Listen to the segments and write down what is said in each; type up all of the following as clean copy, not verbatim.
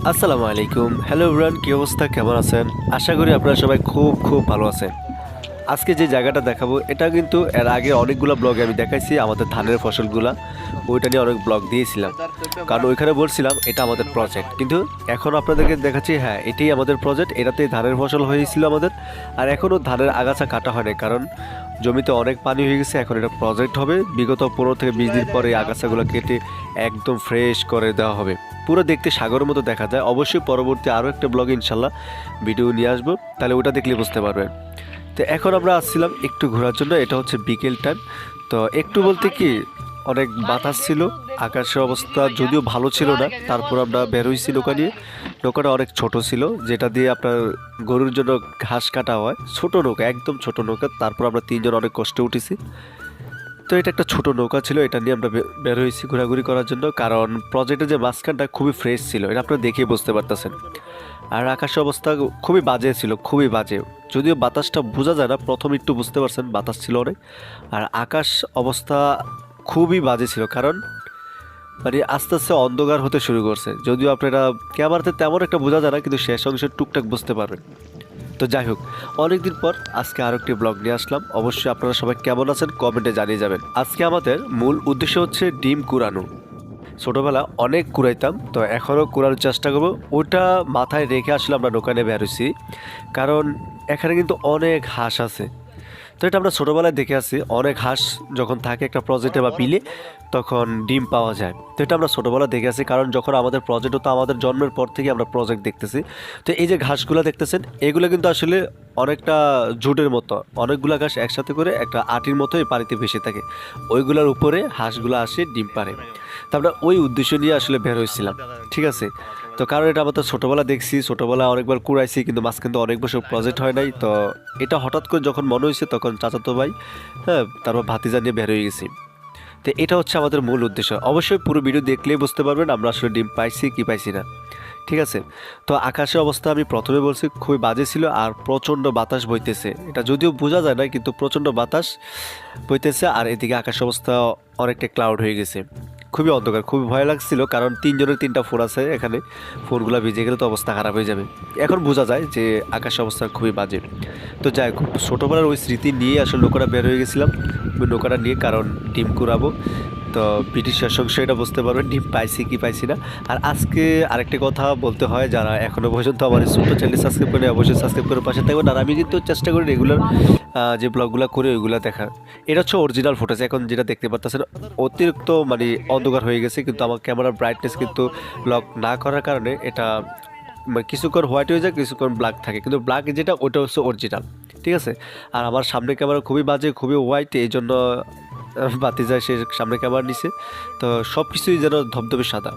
আসসালামু আলাইকুম। Hello everyone, কী অবস্থা, কেমন আছেন? আশা করি আপনারা সবাই খুব খুব ভালো আছেন। আজকে যে জায়গাটা দেখাবো এটা কিন্তু এর আগে অনেকগুলো ব্লগে আমি দেখাইছি আমাদের ধানের ফসলগুলা। ওইটা নিয়ে অনেক ব্লগ দিয়েছিলাম, কারণ ওইখানে বলছিলাম এটা আমাদের প্রজেক্ট। কিন্তু এখন আপনাদেরকে দেখাচ্ছি হ্যাঁ এটাই আমাদের প্রজেক্ট, এটাতেই ধানের ফসল হয়েছিল আমাদের। আর এখনও ধানের আগাছা কাটা হয়নি, কারণ জমিতে অনেক পানি হয়ে গেছে। এখন এটা প্রজেক্ট হবে, বিগত 15 থেকে 20 দিন পরে এই আগাছাগুলো কেটে একদম ফ্রেশ করে দেওয়া হবে। পুরো দেখতে সাগরের মতো দেখা যায়। অবশ্যই পরবর্তী আরও একটা ব্লগে ইনশাল্লাহ ভিডিও নিয়ে আসবো, তাহলে ওটা দেখলে বুঝতে পারবেন। তো এখন আমরা আসছিলাম একটু ঘোরার জন্য, এটা হচ্ছে বিকেল টাইম। তো একটু বলতে কি অনেক বাতাস ছিল, আকাশের অবস্থা যদিও ভালো ছিল না, তারপর আমরা বের হয়েছি নৌকা নিয়ে। নৌকাটা অনেক ছোট ছিল, যেটা দিয়ে আপনার গরুর জন্য ঘাস কাটা হয়। ছোট নৌকা, একদম ছোট নৌকা। তারপর আমরা তিনজন অনেক কষ্টে উঠেছি। তো এটা একটা ছোট নৌকা ছিল, এটা নিয়ে আমরা বের হয়েছি ঘোরাঘুরি করার জন্য, কারণ প্রজেক্টের যে মাঝখানটা খুবই ফ্রেশ ছিল, এটা আপনারা দেখেই বুঝতে পারতেছেন। আর আকাশের অবস্থা খুবই বাজে ছিল, খুবই বাজে। যদিও বাতাসটা বোঝা যায় না, প্রথম একটু বুঝতে পারছেন বাতাস ছিল অনেক। আর আকাশ অবস্থা খুবই বাজে ছিল, কারণ মানে আস্তে আস্তে অন্ধকার হতে শুরু করছে। যদিও আপনারা ক্যামেরাতে তেমন একটা বোঝা যায় না, কিন্তু শেষ অংশে টুকটাক বুঝতে পারবেন। তো যাই হোক, অনেকদিন পর আজকে আরও একটি ব্লগ নিয়ে আসলাম। অবশ্যই আপনারা সবাই কেমন আছেন কমেন্টে জানিয়ে যাবেন। আজকে আমাদের মূল উদ্দেশ্য হচ্ছে ডিম কুড়ানো। ছোটোবেলা অনেক কুড়াইতাম, তো এখনও কুড়ানোর চেষ্টা করবো। ওটা মাথায় রেখে আসলে আমরা দোকানে বেরোছি, কারণ এখানে কিন্তু অনেক হাঁস আছে। তো এটা আমরা ছোটোবেলায় দেখে আসছি, অনেক হাঁস যখন থাকে একটা প্রজেক্টে বা বিলে, তখন ডিম পাওয়া যায়। তো এটা আমরা ছোটোবেলায় দেখে আসছি, কারণ যখন আমাদের প্রজেক্ট হতো, আমাদের জন্মের পর থেকে আমরা প্রজেক্ট দেখতেছি। তো এই যে ঘাসগুলো দেখতেছেন, এগুলো কিন্তু আসলে অনেকটা জুটের মতো, অনেকগুলো ঘাস একসাথে করে একটা আটির মতো এই পানিতে ভেসে থাকে। ওইগুলোর উপরে হাঁসগুলো আসে ডিম পাড়ে। তো আমরা ওই উদ্দেশ্য নিয়ে আসলে বের হয়েছিলাম, ঠিক আছে। তো কারণ এটা আমরা তো ছোটোবেলা দেখছি, ছোটোবেলায় অনেকবার কুড়াইছি, কিন্তু মাঝখানে তো অনেক বছর প্রজেক্ট হয় নাই। তো এটা হঠাৎ করে যখন মনে হয়েছে, তখন চাচাতো ভাই, হ্যাঁ, তারপর ভাতিজা নিয়ে বের হয়ে গেছি। তো এটা হচ্ছে আমাদের মূল উদ্দেশ্য। অবশ্যই পুরো ভিডিও দেখলেই বুঝতে পারবেন আমরা আসলে ডিম পাইছি কি পাইছি না, ঠিক আছে। তো আকাশের অবস্থা আমি প্রথমে বলছি খুবই বাজে ছিল, আর প্রচণ্ড বাতাস বইতেছে। এটা যদিও বোঝা যায় না, কিন্তু প্রচণ্ড বাতাস বইতেছে। আর এদিকে আকাশের অবস্থা অনেকটা ক্লাউড হয়ে গেছে, খুবই অন্ধকার, খুবই ভয় লাগছিল, কারণ তিনজনের তিনটা ফোন আছে এখানে। ফোনগুলো ভিজে গেলে তো অবস্থা খারাপ হয়ে যাবে। এখন বোঝা যায় যে আকাশের অবস্থা খুবই বাজে। তো যাই হোক, ছোটোবেলার ওই স্মৃতি নিয়ে আসলে নৌকাটা বের হয়ে গেছিলাম, ওই নৌকাটা নিয়ে, কারণ ডিম কুড়াবো। তো ব্রিটিশ শাসক এটা বুঝতে পারবেন ডিম পাইছি কি পাইছি না। আর আজকে আরেকটা কথা বলতে হয়, যারা এখনও পর্যন্ত আমার এই ছোট্ট চ্যানেল সাবস্ক্রাইব করে অবশ্যই সাবস্ক্রাইব করে পাশে থাকবেন। আর আমি কিন্তু চেষ্টা করি রেগুলার যে ব্লগগুলো করি ওইগুলো দেখার। এটা হচ্ছে অরিজিনাল ফুটেজ। এখন যেটা দেখতে পাচ্ছেন অতিরিক্ত মানে অন্ধকার হয়ে গেছে, কিন্তু আমার ক্যামেরার ব্রাইটনেস কিন্তু লক না করার কারণে এটা কিছুক্ষণ হোয়াইট হয়ে যায়, কিছুক্ষণ ব্ল্যাক থাকে। কিন্তু ব্ল্যাক যেটা ওটা হচ্ছে অরিজিনাল, ঠিক আছে। আর আমার সামনে ক্যামেরা খুবই বাজে, খুবই হোয়াইট, এই জন্য বাতি যায় সে সামনে ক্যামেরা নিছে। তো সব কিছুই যেন ধবধবে সাদা।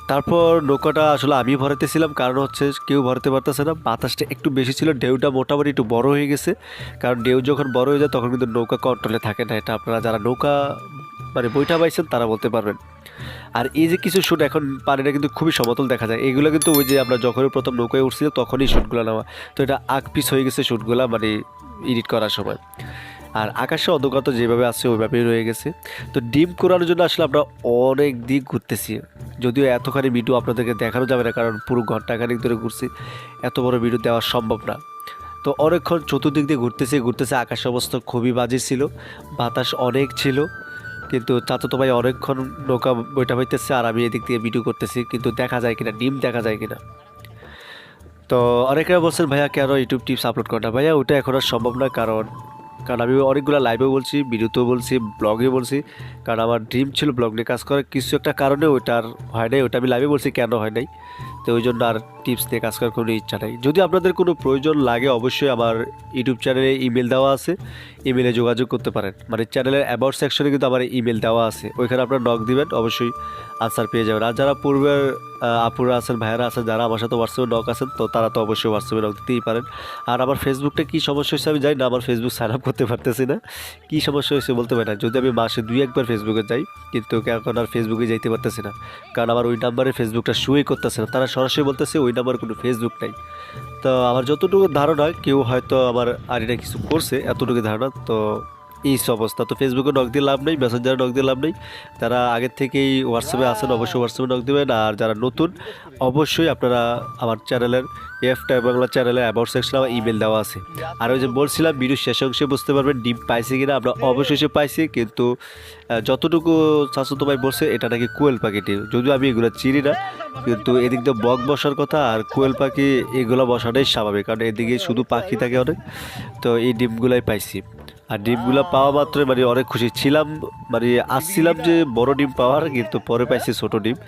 তারপর নৌকাটা আসলে আমি ভরাইতেছিলাম, কারণ হচ্ছে কেউ ভরাতে পারতেছে না। বাতাসটা একটু বেশি ছিল, ঢেউটা মোটামুটি একটু বড় হয়ে গেছে। কারণ ঢেউ যখন বড় হয়ে যায় তখন কিন্তু নৌকা কন্ট্রোলে থাকে না। এটা আপনারা যারা নৌকা মানে বইটা পাইছেন তারা বলতে পারবেন। আর এই যে কিছু শ্যুট, এখন পানিটা কিন্তু খুবই সমতল দেখা যায়, এগুলো কিন্তু ওই যে আমরা যখনই প্রথম নৌকায় উঠছিল তখনই শ্যুটগুলো নেওয়া। তো এটা আগ পিছ হয়ে গেছে শ্যুটগুলো, মানে এডিট করার সময়। আর আকাশে অন্ধকার তো যেভাবে আছে ওইভাবেই রয়ে গেছে। তো ডিম কোরানোর জন্য আসলে আমরা অনেক দিক ঘুরতেছি, যদিও এতখানি ভিডিও আপনাদেরকে দেখানো যাবে না, কারণ পুরো ঘন্টাখানিক ধরে ঘুরছি, এত বড় ভিডিও দেওয়া সম্ভব না। তো অনেকক্ষণ চতুর্দিক দিয়ে ঘুরতেছে ঘুরতেছে। আকাশের অবস্থা খুবই বাজে ছিল, বাতাস অনেক ছিল। কিন্তু চাচাতো ভাই অনেকক্ষণ নৌকা বইটা হইতেছে, আর আমি এদিক দিয়ে ভিডিও করতেছি, কিন্তু দেখা যায় কিনা, ডিম দেখা যায় কিনা। তো অনেকেরা বলছেন ভাইয়া কেন ইউটিউব টিপস আপলোড করেন না। ভাইয়া ওটা এখন আর সম্ভব না, কারণ কারণ আমি অনেকগুলো লাইভেও বলছি, ভিডিওতেও বলছি, ব্লগে বলছি। কারণ আমার ড্রিম ছিল ব্লগ নিয়ে কাজ করার, কিছু একটা কারণে ওইটা আর হয় নাই। ওটা আমি লাইভে বলছি কেন হয় নাই। তো ওই জন্য আর টিপস নিয়ে কাজ করার কোনো ইচ্ছা নেই। যদি আপনাদের কোনো প্রয়োজন লাগে অবশ্যই আমার ইউটিউব চ্যানেলে ইমেল দেওয়া আছে, ইমেলে যোগাযোগ করতে পারেন। মানে চ্যানেলের অ্যাবাউট সেকশনে কিন্তু আমার ইমেল দেওয়া আছে, ওইখানে আপনারা নক দিবেন, অবশ্যই আনসার পেয়ে যাবেন। আর যারা পূর্বের আপুরা আছেন, ভাইয়ারা আছেন, যারা আমার সাথে হোয়াটসঅ্যাপে নক আছেন, তো তারা তো অবশ্যই হোয়াটসঅ্যাপে নক দিতেই পারেন। আর আমার ফেসবুকটা কী সমস্যা হয়েছে আমি জানি না, আমার ফেসবুক সাইন আপ করতে পারতেছি না, কী সমস্যা হয়েছে বলতে পারি না। যদি আমি মাসে 2-1 বার ফেসবুকে যাই, কিন্তু এখন আর ফেসবুকে যাইতে পারতেছি না, কারণ আমার ওই নাম্বারে ফেসবুকটা শুয়ে করতেছে না। তারা সরাসরি বলতেছে ওই নাম্বারে কোনো ফেসবুক নাই। তো আমার যতটুকু ধারণা কেউ হয়তো আমার আইডিটা কিছু করছে, এতটুকু ধারণা। তো এই অবস্থা। তো ফেসবুকে নক দিয়ে লাভ নেই, মেসেঞ্জারে নক দিয়ে লাভ নেই। যারা আগের থেকেই হোয়াটসঅ্যাপে আছেন অবশ্যই হোয়াটসঅ্যাপে নক দেবেন, আর যারা নতুন অবশ্যই আপনারা আমার চ্যানেলের টাইম বাংলা চ্যানেলে অ্যাবাউট সেকশনে আমার ইমেল দেওয়া আছে। আর ওই যে বলছিলাম ভিডিও শেষ অংশে বুঝতে পারবেন ডিম পাইছি কিনা। আমরা অবশেষে পাইছি, কিন্তু যতটুকু চাচতো ভাই বলছে এটা নাকি কোয়েল পাখিটি, যদিও আমি এগুলো চিনি না, কিন্তু এদিক দিয়ে বক বসার কথা আর কোয়েল পাখি এগুলো বসাটাই স্বাভাবিক, কারণ এদিকে শুধু পাখি থাকে অনেক। তো এই ডিমগুলাই পাইছি, আর ডিমগুলো পাওয়া মাত্রই মানে অনেক খুশি ছিলাম, মানে আসছিলাম যে বড় ডিম পাওয়ার, কিন্তু পরে পাইছি ছোট ডিম।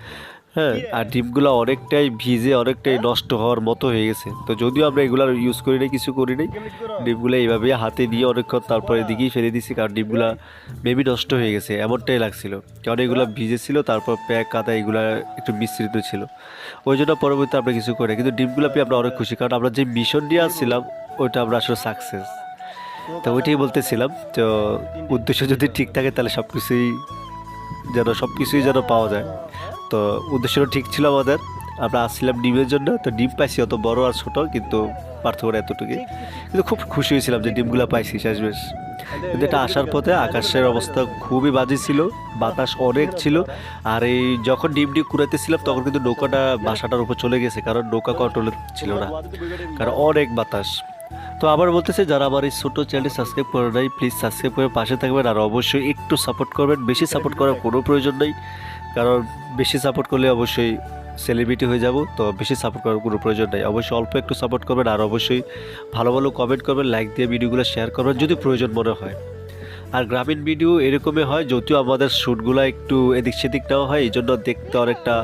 হ্যাঁ, আর ডিমগুলো অনেকটাই ভিজে অনেকটাই নষ্ট হওয়ার মতো হয়ে গেছে। তো যদিও আমরা এগুলো ইউজ করি নাই, কিছু করি নাই, ডিমগুলো এইভাবে হাতে নিয়ে অনেকক্ষণ তারপরে এদিকেই ফেলে দিছি, কারণ ডিমগুলো মেবি নষ্ট হয়ে গেছে এমনটাই লাগছিল, কারণ এগুলো ভিজে ছিল, তারপর প্যাক কাদা এগুলো একটু মিশ্রিত ছিল, ওই জন্য পরবর্তী আমরা কিছু করি না। কিন্তু ডিমগুলো পেয়ে আমরা অনেক খুশি, কারণ আমরা যে মিশন নিয়ে আসছিলাম ওইটা আমরা আসলে সাকসেস। তো ওইটাই বলতেছিলাম, তো উদ্দেশ্য যদি ঠিক থাকে তাহলে সব কিছুই যেন পাওয়া যায়। তো উদ্দেশ্যটা ঠিক ছিল আমাদের, আমরা আসছিলাম ডিমের জন্য। তো ডিম পাইছি অত বড় আর ছোট, কিন্তু পার্থক্য এতটুকুই। কিন্তু খুব খুশি হয়েছিলাম যে ডিমগুলো পাইছি শেষমেশ। কিন্তু এটা আসার পথে আকাশের অবস্থা খুবই বাজে ছিল, বাতাস অনেক ছিল। আর এই যখন ডিমটি কুড়াইতেছিলাম তখন কিন্তু নৌকাটা বাসাটার উপর চলে গেছে, কারণ নৌকা কন্ট্রোলে ছিল না, কারণ অনেক বাতাস। তো আবার বলতেছে, যারা আমার এই ছোটো চ্যানেলটি সাবস্ক্রাইব করে নাই প্লিজ সাবস্ক্রাইব করে পাশে থাকবেন, আর অবশ্যই একটু সাপোর্ট করবেন। বেশি সাপোর্ট করার কোনো প্রয়োজন নেই, কারণ বেশি সাপোর্ট করলে অবশ্যই সেলিব্রিটি হয়ে যাব। তো বেশি সাপোর্ট করার কোনো প্রয়োজন নেই, অবশ্যই অল্প একটু সাপোর্ট করবেন, আর অবশ্যই ভালো ভালো কমেন্ট করবেন, লাইক দিয়ে ভিডিওগুলো শেয়ার করবেন যদি প্রয়োজন মনে হয়। আর গ্রামীণ ভিডিও এরকমই হয়, যদিও আমাদের শ্যুটগুলো একটু এদিক সেদিক নেওয়া হয়, এই জন্য দেখতে অনেকটা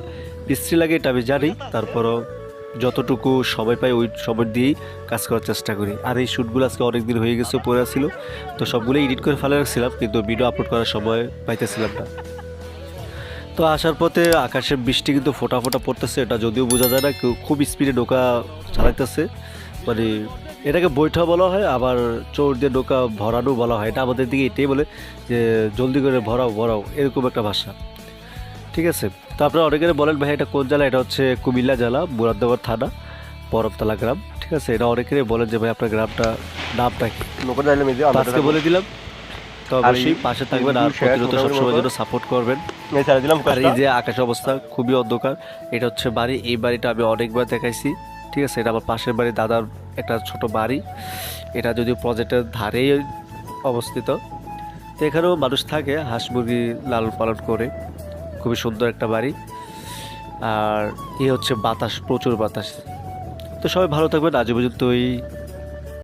বিশ্রী লাগে, এটা আমি জানি। তারপরও যতটুকু সময় পাই ওই সময় দিয়েই কাজ করার চেষ্টা করি। আর এই শ্যুটগুলো আজকে অনেক দিন হয়ে গেছে, পড়ে ছিল, তো সবগুলো এডিট করে ফেলে রাখছিলাম, কিন্তু ভিডিও আপলোড করার সময় পাইতেছিলাম না। তো আসার পথে আকাশের বৃষ্টি কিন্তু ফোঁটা ফোঁটা পড়তেছে, এটা যদিও বোঝা যায় না, কেউ খুব স্পিডে নৌকা চালাইতেছে। মানে এটাকে বৈঠা বলা হয়, আবার চোর দিয়ে নৌকা ভরানো বলা হয়। এটা আমাদের দিকে এটাই বলে যে জলদি করে ভরাও ভরাও, এরকম একটা ভাষা। ঠিক আছে, তো আপনারা অনেকের বলেন ভাই এটা কোন জেলা, এটা হচ্ছে কুমিল্লা জেলা, মুরাদনগর থানা, বরফতলা গ্রাম। ঠিক আছে, এটা অনেকেরই বলেন যে ভাই আপনার গ্রামটা নামটা কি। আজকে বলে দিলাম। তো অবশ্যই পাশে থাকবেন, আর প্রতিনিয়ত সবসময় জন্য সাপোর্ট করবেন। আর এই যে আকাশ অবস্থা খুবই অন্ধকার, এটা হচ্ছে বাড়ি, এই বাড়িটা আমি অনেকবার দেখাইছি। ঠিক আছে, এটা আমার পাশের বাড়ি, দাদার একটা ছোট বাড়ি। এটা যদিও প্রজেক্টের ধারেই অবস্থিত। তো এখানেও মানুষ থাকে, হাঁস মুরগি লালন পালন করে, খুবই সুন্দর একটা বাড়ি। আর এই হচ্ছে বাতাস, প্রচুর বাতাস। তো সবাই ভালো থাকবেন, আজ পর্যন্তই।